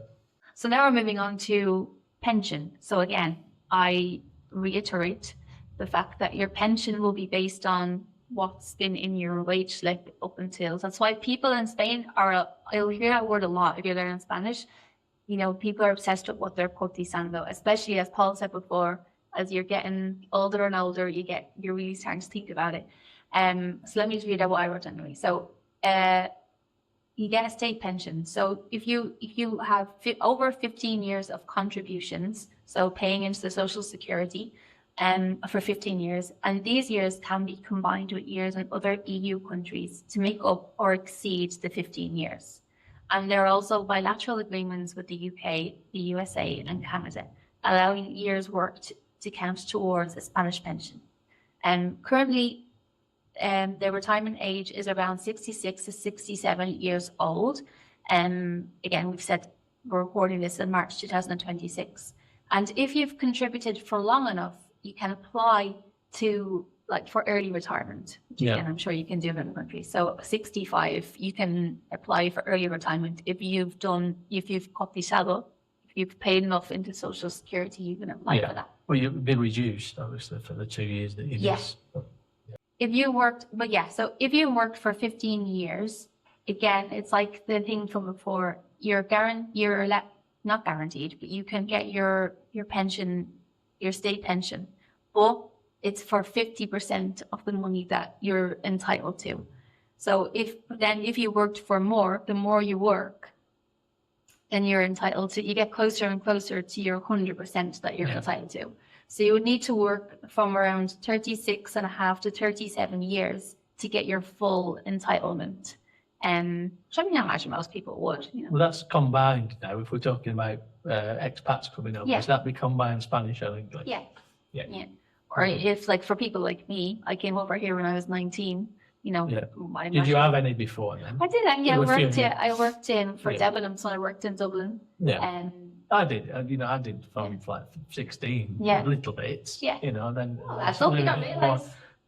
So now we're moving on to pension. So again, I reiterate the fact that your pension will be based on what's been in your wage slip up until. That's why people in Spain you'll hear that word a lot if you're learning Spanish. You know, people are obsessed with what they're cotizando, especially, as Paul said before, as you're getting older and older, you're really starting to think about it. So let me just read out what I wrote anyway. So you get a state pension. So if you have over 15 years of contributions, so paying into the social security, for 15 years, and these years can be combined with years in other EU countries to make up or exceed the 15 years. And there are also bilateral agreements with the UK, the USA, and Canada, allowing years worked to count towards a Spanish pension. Currently, the retirement age is around 66 to 67 years old. Again, we've said we're recording this in March 2026. And if you've contributed for long enough, you can apply to for early retirement. Yeah. And I'm sure you can do it in the country. So 65, you can apply for early retirement. If you've cotizado, if you've paid enough into social security, you can apply for that. Well, you've been reduced, obviously, for the 2 years that you missed. If you worked, so if you worked for 15 years, again, it's like the thing from before, you're not guaranteed, but you can get your pension, your state pension, but it's for 50% of the money that you're entitled to. So if you worked for more, the more you work, then you're entitled to, you get closer and closer to your 100% that you're entitled to. So you would need to work from around 36 and a half to 37 years to get your full entitlement. Which I mean, I imagine most people would. You know. Well, that's combined now. If we're talking about expats coming over, does that be combined Spanish or English? Yeah. Or if, for people like me, I came over here when I was 19. You know, did you have any before then? I did. I worked in for Debenhams, so I worked in Dublin. Yeah. I did. I did from 16, little bits. Yeah. Then that's lovely.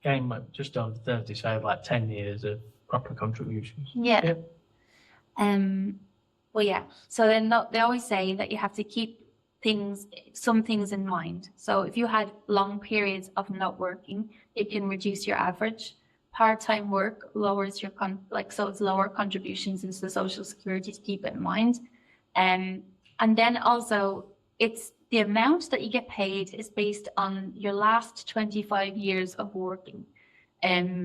Came just on 30, so I had 10 years of proper contributions. Yeah. So then they always say that you have to keep some things in mind. So if you had long periods of not working, it can reduce your average. Part-time work lowers your so it's lower contributions into the social security, to keep it in mind. And then also it's the amount that you get paid is based on your last 25 years of working.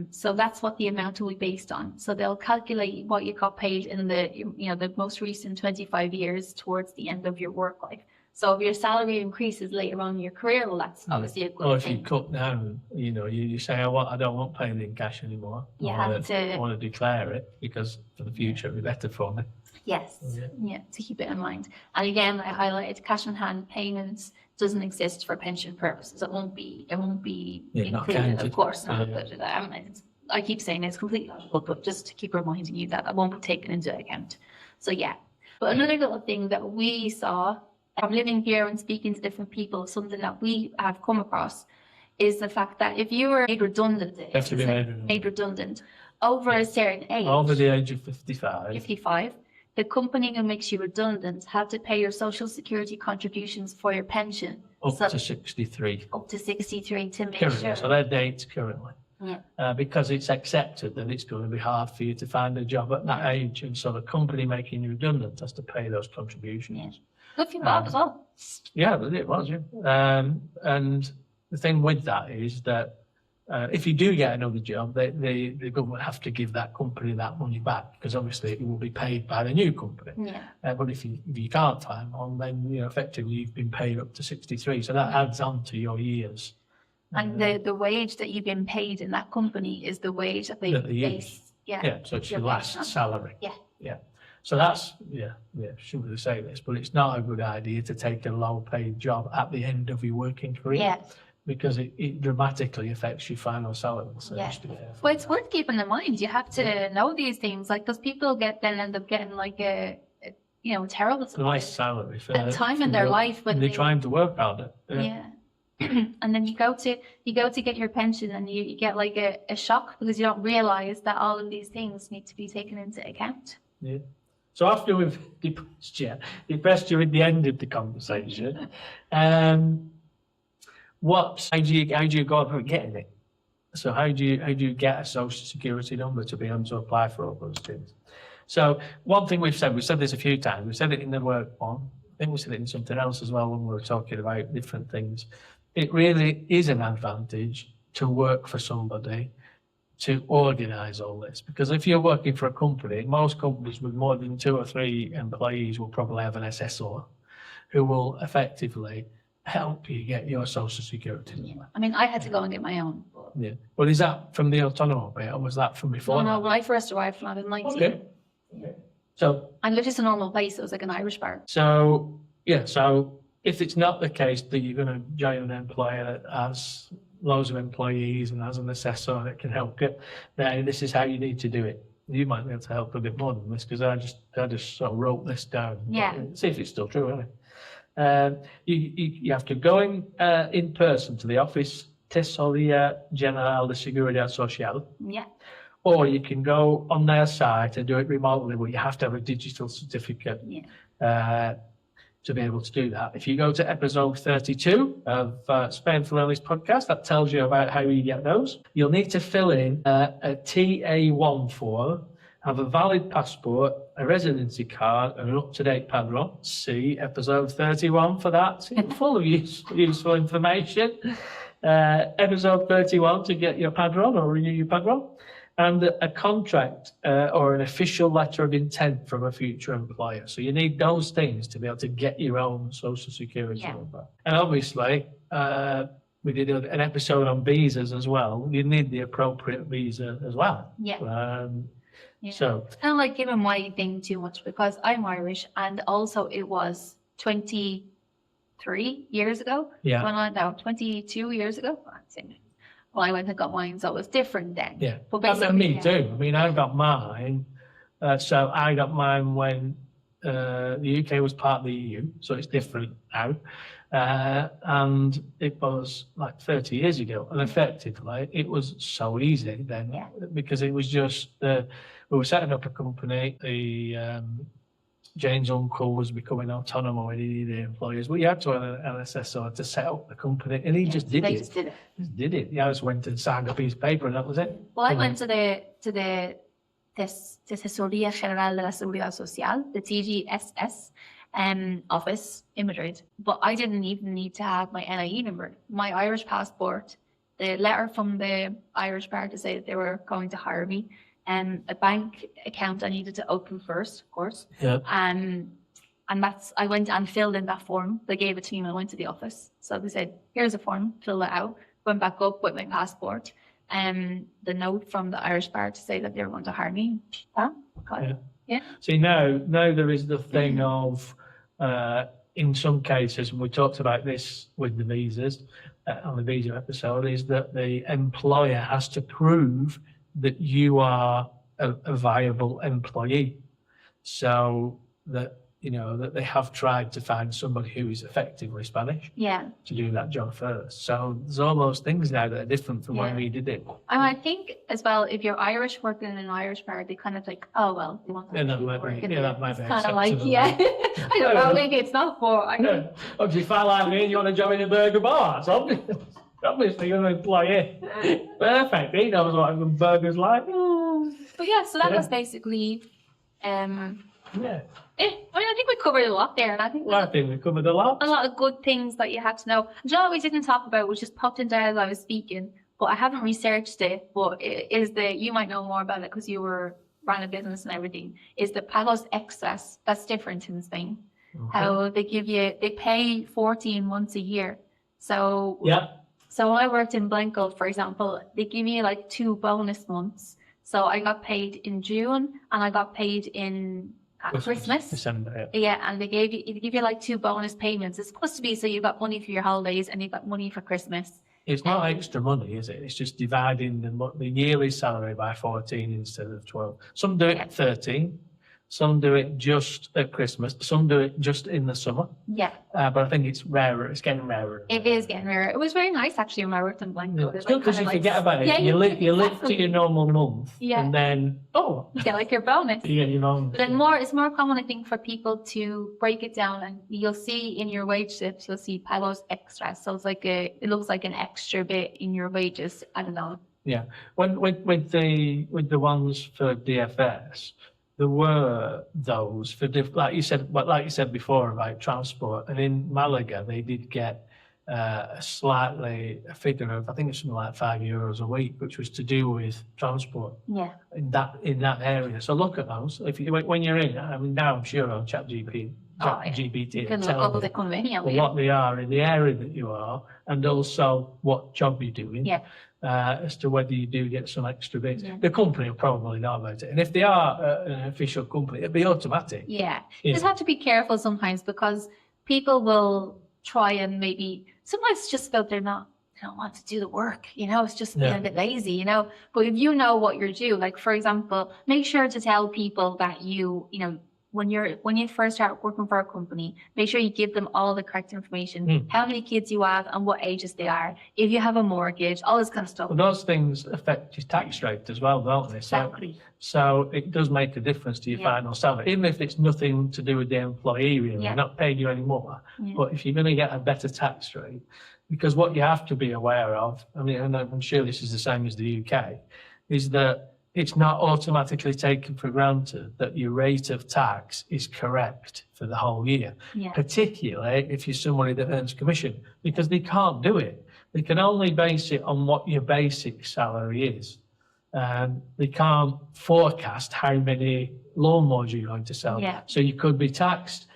So that's what the amount will be based on. So they'll calculate what you got paid in the most recent 25 years towards the end of your work life. So if your salary increases later on in your career, well, that's obviously a good thing. Or if you cut down, you say, I don't want paying in cash anymore. I want to declare it because for the future it'll be better for me. Yes, to keep it in mind. And again, I highlighted cash on hand payments doesn't exist for pension purposes. It won't be included, of course not. But I keep saying it's completely logical, but just to keep reminding you that won't be taken into account. So but another little thing that we saw from living here and speaking to different people, something that we have come across is the fact that if you were made redundant, over a certain age, over the age of 55, the company who makes you redundant have to pay your social security contributions for your pension up to 63. Up to 63 to make sure. So their date's currently. Yeah. Because it's accepted that it's going to be hard for you to find a job at that age, and so the company making you redundant has to pay those contributions. Yeah. Good for your Bob as well. Yeah, it was. Yeah. And the thing with that is that if you do get another job, the government have to give that company that money back because obviously it will be paid by the new company. Yeah. But if you can't find one, then effectively you've been paid up to 63, so that adds on to your years. And the wage that you've been paid in that company is the wage that they base. Yeah, so it's your last salary. Yeah. So that's, shouldn't really say this, but it's not a good idea to take a low-paid job at the end of your working career. Yeah. Because it dramatically affects your final salary. So Well, it's worth keeping in mind. You have to know these things, like, because people end up getting like a terrible nice salary for a time in their life when they're trying to work harder. Yeah. And then you go to get your pension and you get like a shock because you don't realize that all of these things need to be taken into account. Yeah. So after we've depressed you at the end of the conversation, how do you go about getting it? So how do you get a social security number to be able to apply for all those things? So one thing we've said this a few times. We said it in the work one. I think we said it in something else as well when we were talking about different things. It really is an advantage to work for somebody to organise all this, because if you're working for a company, most companies with more than 2 or 3 employees will probably have an SSO who will effectively help you get your social security number. I mean, I had to go and get my own. Yeah. Well, is that from the autonomous bit, or was that from before? No, when I first arrived, I was 19. Okay. So. And it was just a normal place. It was like an Irish bar. So if it's not the case that you're going to join an employer that has loads of employees and has an assessor that can help you, then this is how you need to do it. You might be able to help a bit more than this because I just sort of wrote this down. Yeah. See if it's still true, isn't it? You have to go in person to the office Tesorería General de Seguridad Social. Yeah. Or you can go on their site and do it remotely, but you have to have a digital certificate to be able to do that. If you go to episode 32 of Spainfully Honest podcast, that tells you about how you get those. You'll need to fill in a TA1 form, have a valid passport, a residency card, and an up-to-date padron. See episode 31 for that. It's full of useful information. Episode 31 to get your padron or renew your padron. And a contract or an official letter of intent from a future employer. So you need those things to be able to get your own social security number. And obviously, we did an episode on visas as well. You need the appropriate visa as well. Yeah. So I don't like giving my thing too much because I'm Irish, and also it was 23 years ago. Yeah. 22 years ago. Well, I went and got mine, so it was different then. Yeah, but basically, me too. I mean, I got mine. So I got mine when the UK was part of the EU, so it's different now. And it was like 30 years ago, and effectively, it was so easy then because it was just we were setting up a company. Jane's uncle was becoming autonomous and he needed employers. Well, you had to have an assessor to set up the company, and he just did it. Just did it. Just did it. He just went and signed a piece of paper, and that was it. Well, I went to the Tesorería General de la Seguridad Social, the TGSS, office in Madrid. But I didn't even need to have my NIE number, my Irish passport, the letter from the Irish bar to say that they were going to hire me, and a bank account I needed to open first, of course. Yeah. And I went and filled in that form. They gave it to me when I went to the office. So they said, here's a form, fill it out. Went back up with my passport and the note from the Irish bar to say that they were going to hire me. Yeah. See, now there is the thing of, in some cases, and we talked about this with the visas on the visa episode, is that the employer has to prove that you are a viable employee, so that that they have tried to find somebody who is effectively Spanish to do that job first. So there's all those things now that are different from when we did it. And I think as well, if you're Irish working in an Irish bar, they kind of like, oh well, they want that might be kind of like I don't know, maybe it's not for. Obviously, if I like me and you want to join a burger bar, it's obviously you're an employee. Perfect. He knows what a burger's like. But so that was basically. I think we covered a lot there, and I think we covered a lot. A lot of good things that you had to know. And what we didn't talk about, which just popped into as I was speaking, but I haven't researched it. But you might know more about it because you ran a business and everything. Is the pagos extras? That's different in Spain. Okay. How they pay 14 months a year. So Yeah. So when I worked in Blanco, for example, they give me like 2 bonus months. So I got paid in June and I got paid in Christmas. December, Yeah, and they give you like 2 bonus payments. It's supposed to be so you got money for your holidays and you got money for Christmas. It's not extra money, is it? It's just dividing the yearly salary by 14 instead of 12. Some do it at 13. Some do it just at Christmas. Some do it just in the summer. Yeah. But I think it's rarer. It's getting rarer. It is getting rarer. It was very nice actually when I worked in Blanco. Yeah. It's good because you forget about it. Yeah, you live to your normal month. Yeah. And then, you get like your bonus. you get your bonus. But then it's more common, I think, for people to break it down, and you'll see in your wage slips, you'll see pagos extras. So it's like it looks like an extra bit in your wages. I don't know. Yeah. With the ones for DFS, there were those for like you said before about transport, and in Malaga they did get a figure of, I think it's something like €5 a week, which was to do with transport. Yeah. In that area. So look at those. When you're in, I mean, now I'm sure on ChatGPT, You can look up the convenient. what they are in the area that you are, and also what job you're doing. Yeah. As to whether you do get some extra bits. Yeah. The company will probably know about it. And if they are an official company, it'll be automatic. Yeah. You just have to be careful sometimes because people will try and sometimes it's just about they don't want to do the work, it's just being a bit lazy, But if you know what you're due, like for example, make sure to tell people that when you first start working for a company, make sure you give them all the correct information, how many kids you have and what ages they are, if you have a mortgage, all this kind of stuff. Well, those things affect your tax rate as well, don't they? Exactly. So it does make a difference to your final salary, even if it's nothing to do with the employee, really, not paying you anymore. Yeah. But if you're going to get a better tax rate, because what you have to be aware of, I mean, and I'm sure this is the same as the UK, is that it's not automatically taken for granted that your rate of tax is correct for the whole year, particularly if you're somebody that earns commission, because they can't do it. They can only base it on what your basic salary is. They can't forecast how many lawnmowers you're going to sell. Yeah. So you could be taxed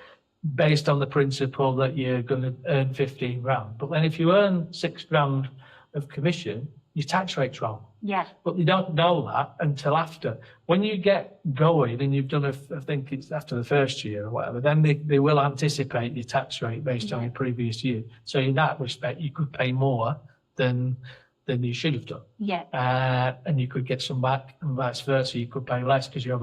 based on the principle that you're going to earn 15 grand. But then if you earn 6 grand of commission, your tax rate's wrong. Yeah. But you don't know that until after. When you get going and you've done, I think it's after the first year or whatever, then they will anticipate your tax rate based on your previous year. So in that respect, you could pay more than you should have done. Yeah. And you could get some back, and vice versa. You could pay less because you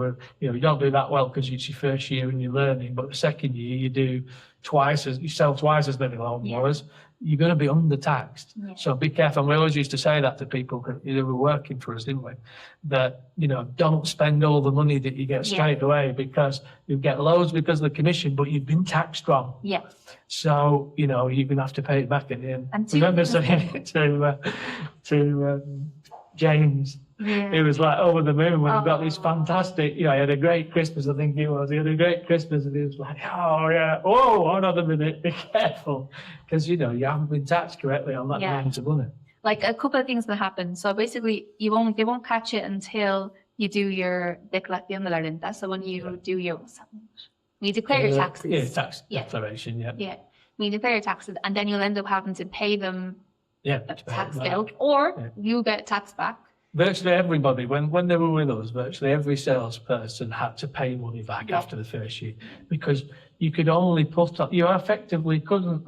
don't do that well because it's your first year and you're learning. But the second year you sell twice as many lawnmowers. You're going to be undertaxed. Yeah. So be careful. And we always used to say that to people who were working for us, didn't we? That, don't spend all the money that you get straight away, because you get loads because of the commission, but you've been taxed wrong. Yeah. So, you're going to have to pay it back at the end. And remember saying it to James, he was like over the moon when he got this fantastic, he had a great Christmas, I think he had a great Christmas, and he was like, oh yeah, whoa, hold on a minute, be careful, because you haven't been taxed correctly on that amount of money. Like a couple of things that happen. So basically they won't catch it until you do your declaración de la renta. So when you do when you declare your taxes. Yeah, tax declaration, Yeah. When you declare your taxes, and then you'll end up having to pay them a tax bill, or you get tax back. Virtually everybody, when they were with us, virtually every salesperson had to pay money back after the first year, because you could only you effectively couldn't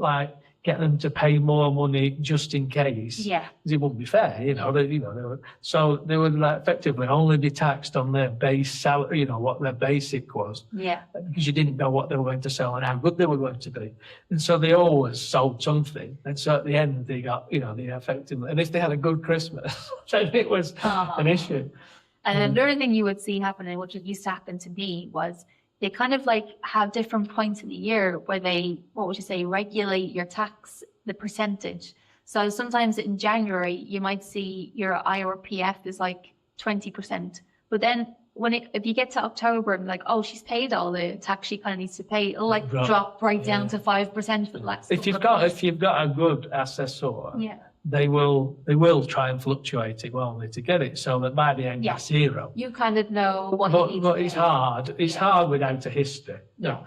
get them to pay more money just in case. Yeah. Because it wouldn't be fair, so they would effectively only be taxed on their base salary, what their basic was. Yeah. Because you didn't know what they were going to sell and how good they were going to be. And so they always sold something. And so at the end they got, they effectively, and if they had a good Christmas, then it was an issue. And another thing you would see happening, which used to happen to me, was they kind of have different points in the year where they, regulate your tax, the percentage. So sometimes in January, you might see your IRPF is 20%. But then if you get to October and she's paid all the tax she kind of needs to pay, it'll drop right down to 5% for the last. If you've got a good assessor, they will try and fluctuate it, won't they, to get it so that by the end Yeah. it's zero. You kind of know what you need But to it's do. hard. It's hard without a history. Yeah.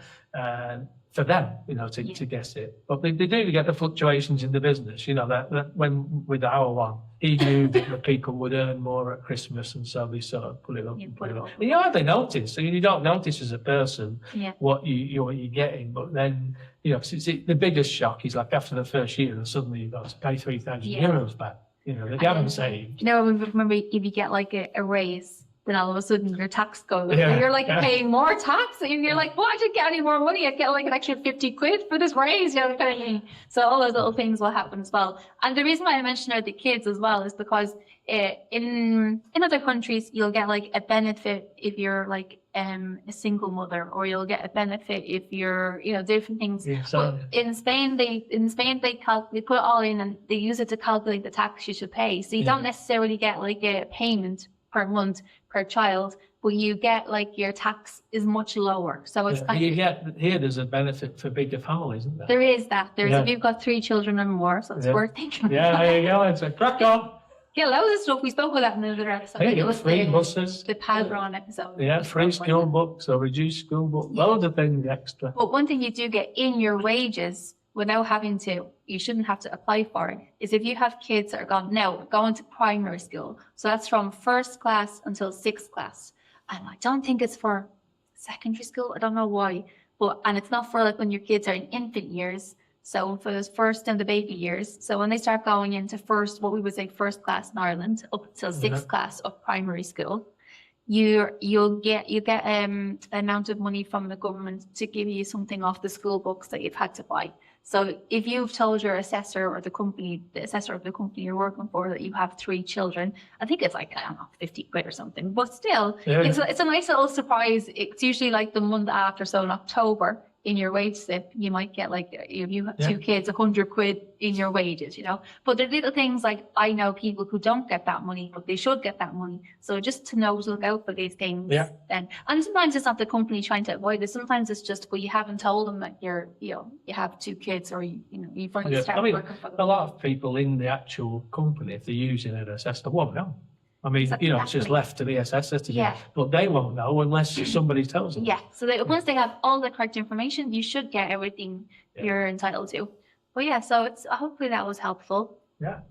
For them, to guess it. But they do get the fluctuations in the business, that when with our one, he knew that people would earn more at Christmas, and so they sort of put it up You and put put it it up. up. And you hardly notice. You don't notice as a person Yeah. what you're getting, but then, the biggest shock is like after the first year, and suddenly you've got to pay 3,000 Yeah. euros back, that you haven't saved. Remember if you get like a raise, then all of a sudden your tax goes up. Yeah. And you're like paying more tax, and you're like, well, I didn't get any more money. I'd get like an extra 50 quid for this raise. Kind of thing. So all those little things will happen as well. And the reason why I mentioned the kids as well is because in other countries, you'll get like a benefit if you're like a single mother, or you'll get a benefit if you're, different things. Yeah, But in Spain, they put it all in and they use it to calculate the tax you should pay. So you don't necessarily get like a payment per month per child, but you get like your tax is much lower. So it's kind of, There's a benefit for bigger families, isn't there? there is that. There's Yeah. if you've got 3 children or more, so it's worth thinking. Yeah, there you go. It's a crack on. Yeah, loads of stuff. We spoke about that in another episode. Hey, It was free buses. the Padron episode. Yeah, free school books or reduced school book. Loads of things extra. But one thing you do get in your wages without having to, you shouldn't have to apply for it, is if you have kids that are going to primary school. So that's from 1st class until 6th class. And I don't think it's for secondary school. I don't know why. And it's not for like when your kids are in infant years. So for those first and the baby years. So when they start going into what we would say 1st class in Ireland, up until 6th class of primary school, you'll get an amount of money from the government to give you something off the school books that you've had to buy. So if you've told your assessor or the assessor of the company you're working for that you have 3 children, I think it's like, I don't know, 50 quid or something. But still, it's a nice little surprise. It's usually like the month after, so in October, in your wage slip, you might get like, if you have 2 kids, 100 quid in your wages, But there are little things like, I know people who don't get that money, but they should get that money. So just to know to look out for these things. Yeah. And sometimes it's not the company trying to avoid it. Sometimes it's just, you haven't told them that you have 2 kids, or you've already started working for them. A lot of people in the actual company, if they're using an assessor, won't know. I mean, it's just left to the assessor to do. But they won't know unless somebody tells them. Yeah. So once they have all the correct information, you should get everything you're entitled to. But yeah, so hopefully that was helpful. Yeah.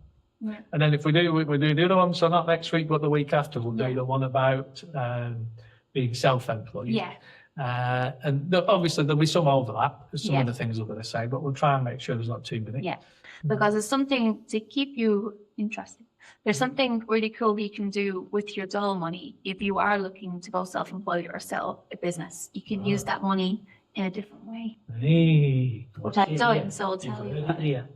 Yeah. And then if we do the other one, so not next week, but the week after, we'll do the one about being self-employed. Yeah. And obviously there'll be some overlap with some of the things we're going to say, but we'll try and make sure there's not too many. Yeah. Because it's something to keep you interested. There's something really cool you can do with your dole money if you are looking to go self-employed or sell a business. You can use that money in a different way. Hey. Which I've done, so I'll tell you. Here.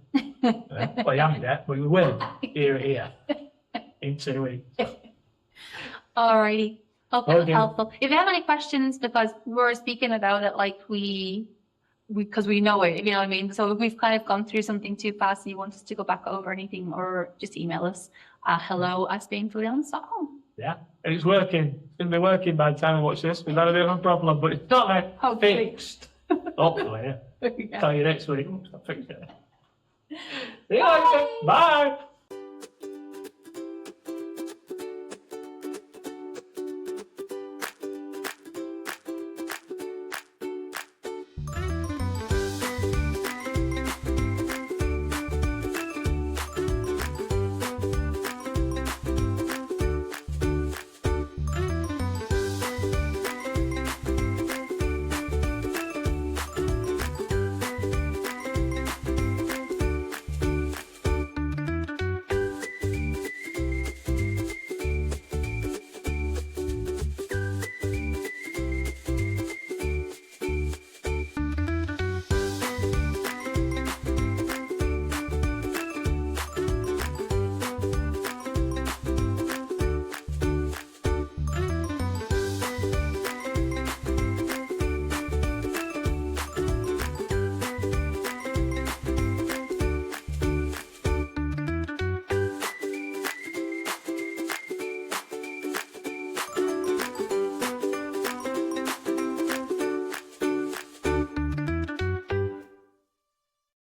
Well, you haven't yet, but we will. Here. In 2 weeks. Alrighty. Hope that was Okay. helpful. If you have any questions, because we're speaking about it like because we know it, you know what I mean? So if we've kind of gone through something too fast and you want us to go back over anything, or just email us at hello@spainfullyhonest.com. Yeah, and it's working. It's going to be working by the time we watch this. We've had a bit of a problem, but it's not like Hopefully. fixed. Hopefully, yeah. Yeah. Tell you next week. I'll fix it. See you later. Bye.